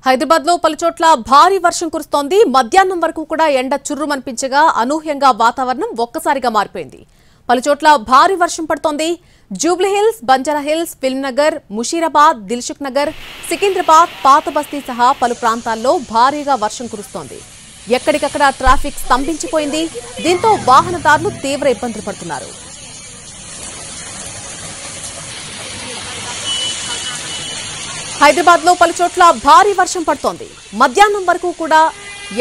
హైదరాబాద్ లో పలుచోట్ల భారీ వర్షం కురుస్తోంది. మధ్యాహ్నం వరకు కూడా ఎండ చుర్రుమనిపించగా అనూహ్యంగా వాతావరణం ఒక్కసారిగా మారిపోయింది. పలుచోట్ల భారీ వర్షం పడుతోంది. Jubilee hills, Banjara hills, film Nagar, Musheerabad, Dilsukh Nagar, Secunderabad, పాత బస్తీ సహా పలు ప్రాంతాల్లో భారీగా వర్షం కురుస్తోంది. ఎక్కడికక్కడ ట్రాఫిక్ స్తంభించిపోయింది. దీంతో వాహనదారులు తీవ్ర ఇబ్బందులు పడుతున్నారు. హైదరాబాద్ లో పలుచోట్ల భారీ వర్షం పడుతోంది. మధ్యాహ్నం వరకు కూడా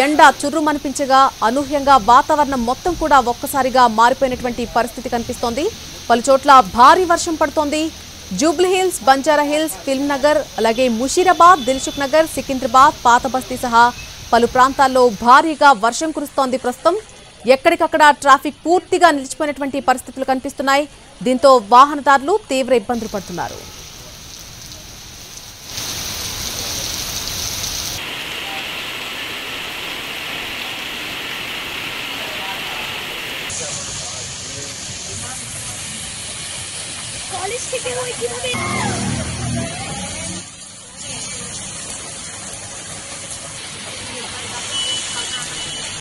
ఎండ చుర్రుమనిపించగా అనూహ్యంగా వాతావరణం మొత్తం కూడా ఒక్కసారిగా మారిపోయినటువంటి పరిస్థితి కనిపిస్తోంది. పలుచోట్ల భారీ వర్షం పడుతోంది. Jubilee hills, Banjara hills, film Nagar, అలాగే ముషీరాబాద్, దిల్సుఖ్ నగర్, సికింద్రాబాద్, పాత బస్తీ సహా పలు ప్రాంతాల్లో భారీగా వర్షం కురుస్తోంది. ప్రస్తుతం ఎక్కడికక్కడ ట్రాఫిక్ పూర్తిగా నిలిచిపోయినటువంటి పరిస్థితులు కనిపిస్తున్నాయి. దీంతో వాహనదారులు తీవ్ర ఇబ్బందులు పడుతున్నారు. कॉलेज থেকে ওই কিভাবে